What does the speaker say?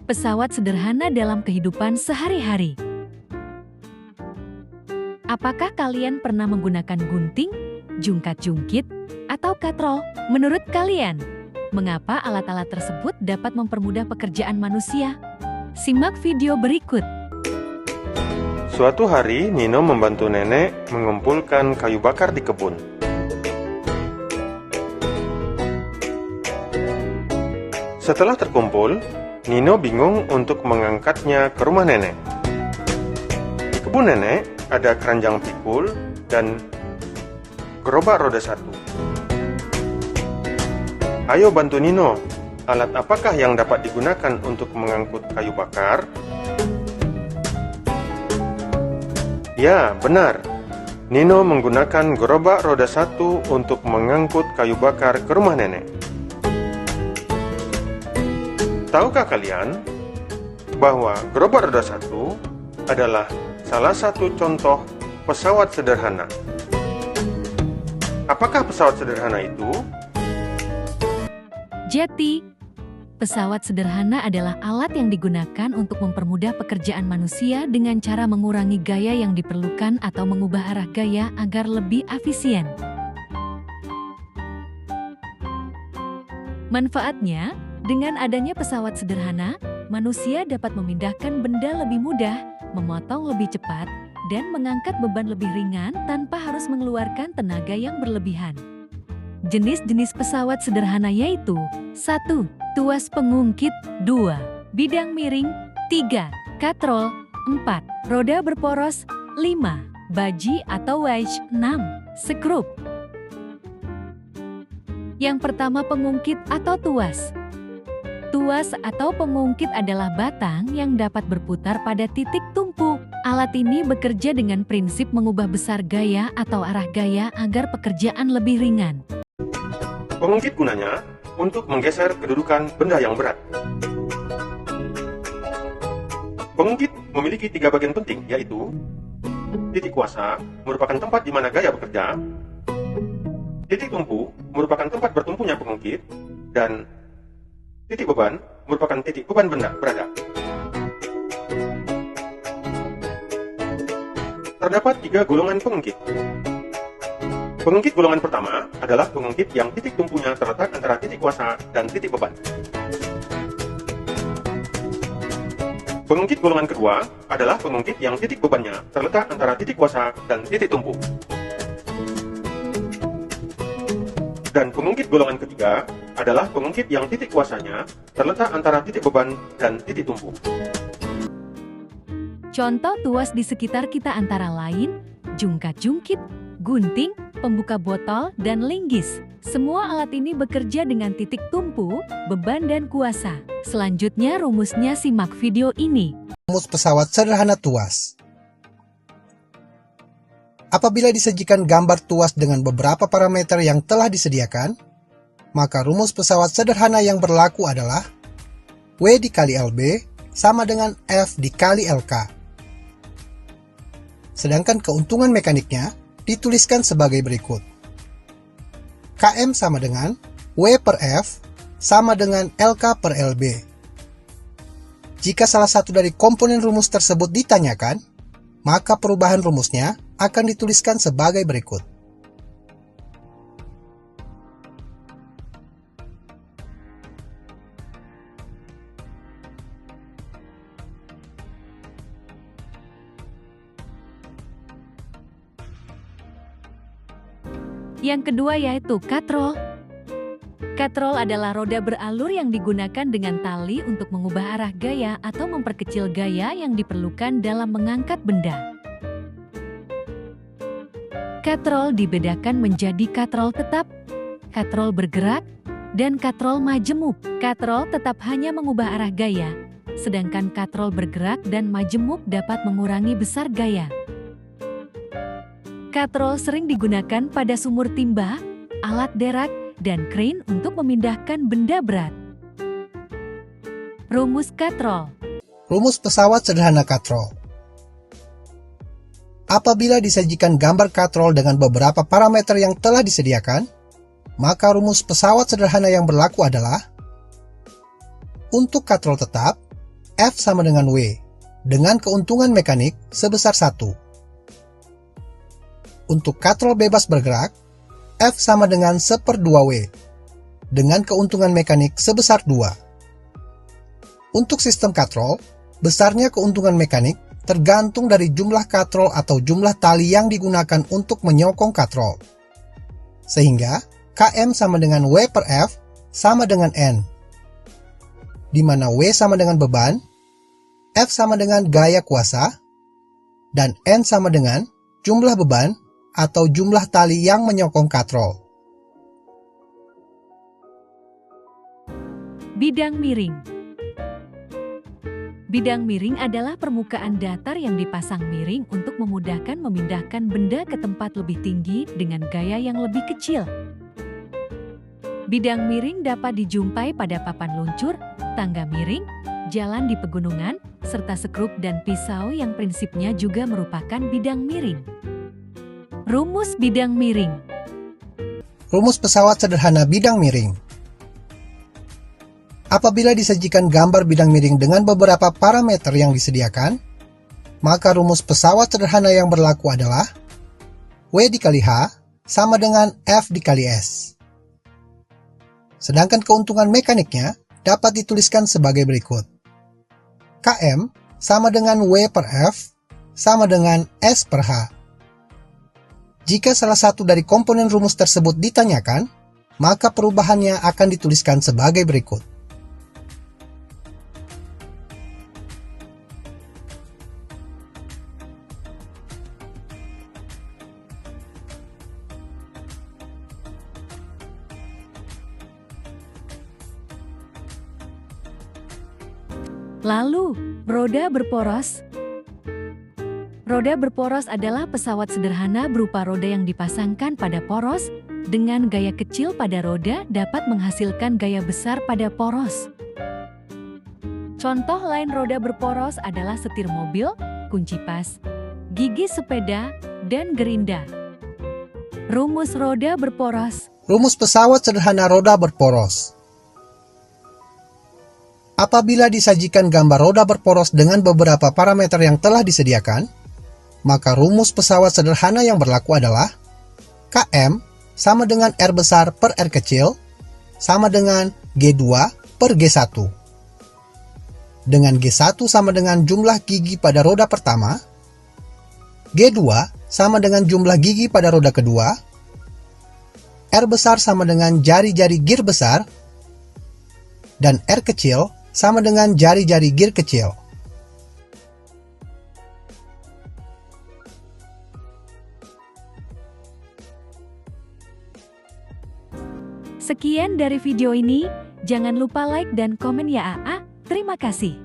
Pesawat sederhana dalam kehidupan sehari-hari. Apakah kalian pernah menggunakan gunting, jungkat-jungkit, atau katrol? Menurut kalian, mengapa alat-alat tersebut dapat mempermudah pekerjaan manusia? Simak video berikut. Suatu hari, Nino membantu nenek mengumpulkan kayu bakar di kebun. Setelah terkumpul, Nino bingung untuk mengangkatnya ke rumah nenek. Di kebun nenek ada keranjang pikul dan gerobak roda satu. Ayo bantu Nino, alat apakah yang dapat digunakan untuk mengangkut kayu bakar? Ya, benar. Nino menggunakan gerobak roda satu untuk mengangkut kayu bakar ke rumah nenek. Tahukah kalian bahwa gerobak roda satu adalah salah satu contoh pesawat sederhana? Apakah pesawat sederhana itu? Jadi, pesawat sederhana adalah alat yang digunakan untuk mempermudah pekerjaan manusia dengan cara mengurangi gaya yang diperlukan atau mengubah arah gaya agar lebih efisien. Manfaatnya, dengan adanya pesawat sederhana, manusia dapat memindahkan benda lebih mudah, memotong lebih cepat, dan mengangkat beban lebih ringan tanpa harus mengeluarkan tenaga yang berlebihan. Jenis-jenis pesawat sederhana yaitu 1. Tuas pengungkit 2. Bidang miring 3. Katrol 4. Roda berporos 5. Baji atau wedge 6. Skrup. Yang pertama, pengungkit atau tuas. Tuas atau pengungkit adalah batang yang dapat berputar pada titik tumpu. Alat ini bekerja dengan prinsip mengubah besar gaya atau arah gaya agar pekerjaan lebih ringan. Pengungkit gunanya untuk menggeser kedudukan benda yang berat. Pengungkit memiliki 3 bagian penting, yaitu titik kuasa merupakan tempat di mana gaya bekerja, titik tumpu merupakan tempat bertumpunya pengungkit, dan titik beban merupakan titik beban benda berada. Terdapat 3 golongan pengungkit. Pengungkit golongan pertama adalah pengungkit yang titik tumpunya terletak antara titik kuasa dan titik beban. Pengungkit golongan kedua adalah pengungkit yang titik bebannya terletak antara titik kuasa dan titik tumpu. Dan pengungkit golongan ketiga adalah pengungkit yang titik kuasanya terletak antara titik beban dan titik tumpu. Contoh tuas di sekitar kita antara lain jungkat-jungkit, gunting, pembuka botol, dan linggis. Semua alat ini bekerja dengan titik tumpu, beban, dan kuasa. Selanjutnya rumusnya simak video ini. Rumus pesawat sederhana tuas. Apabila disajikan gambar tuas dengan beberapa parameter yang telah disediakan, maka rumus pesawat sederhana yang berlaku adalah W dikali LB sama dengan F dikali LK. Sedangkan keuntungan mekaniknya dituliskan sebagai berikut. Km sama dengan W per F sama dengan LK per LB. Jika salah satu dari komponen rumus tersebut ditanyakan, maka perubahan rumusnya akan dituliskan sebagai berikut. Yang kedua yaitu katrol. Katrol adalah roda beralur yang digunakan dengan tali untuk mengubah arah gaya atau memperkecil gaya yang diperlukan dalam mengangkat benda. Katrol dibedakan menjadi katrol tetap, katrol bergerak, dan katrol majemuk. Katrol tetap hanya mengubah arah gaya, sedangkan katrol bergerak dan majemuk dapat mengurangi besar gaya. Katrol sering digunakan pada sumur timah, alat derek, dan krain untuk memindahkan benda berat. Rumus katrol. Rumus pesawat sederhana katrol. Apabila disajikan gambar katrol dengan beberapa parameter yang telah disediakan, maka rumus pesawat sederhana yang berlaku adalah untuk katrol tetap, F sama dengan W, dengan keuntungan mekanik sebesar 1. Untuk katrol bebas bergerak, F sama dengan 1/2W, dengan keuntungan mekanik sebesar 2. Untuk sistem katrol, besarnya keuntungan mekanik tergantung dari jumlah katrol atau jumlah tali yang digunakan untuk menyokong katrol. Sehingga, Km sama dengan W per F sama dengan N, di mana W sama dengan beban, F sama dengan gaya kuasa, dan N sama dengan jumlah beban atau jumlah tali yang menyokong katrol. Bidang miring. Bidang miring adalah permukaan datar yang dipasang miring untuk memudahkan memindahkan benda ke tempat lebih tinggi dengan gaya yang lebih kecil. Bidang miring dapat dijumpai pada papan luncur, tangga miring, jalan di pegunungan, serta sekrup dan pisau yang prinsipnya juga merupakan bidang miring. Rumus bidang miring. Rumus pesawat sederhana bidang miring. Apabila disajikan gambar bidang miring dengan beberapa parameter yang disediakan, maka rumus pesawat sederhana yang berlaku adalah W dikali H sama dengan F dikali S. Sedangkan keuntungan mekaniknya dapat dituliskan sebagai berikut. Km sama dengan W per F sama dengan S per H. Jika salah satu dari komponen rumus tersebut ditanyakan, maka perubahannya akan dituliskan sebagai berikut. Lalu, roda berporos. Roda berporos adalah pesawat sederhana berupa roda yang dipasangkan pada poros, dengan gaya kecil pada roda dapat menghasilkan gaya besar pada poros. Contoh lain roda berporos adalah setir mobil, kunci pas, gigi sepeda, dan gerinda. Rumus roda berporos. Rumus pesawat sederhana roda berporos. Apabila disajikan gambar roda berporos dengan beberapa parameter yang telah disediakan, maka rumus pesawat sederhana yang berlaku adalah Km sama dengan R besar per R kecil sama dengan G2 per G1. Dengan G1 sama dengan jumlah gigi pada roda pertama, G2 sama dengan jumlah gigi pada roda kedua, R besar sama dengan jari-jari gear besar, dan R kecil sama dengan jari-jari gear kecil. Sekian dari video ini, jangan lupa like dan komen ya AA, terima kasih.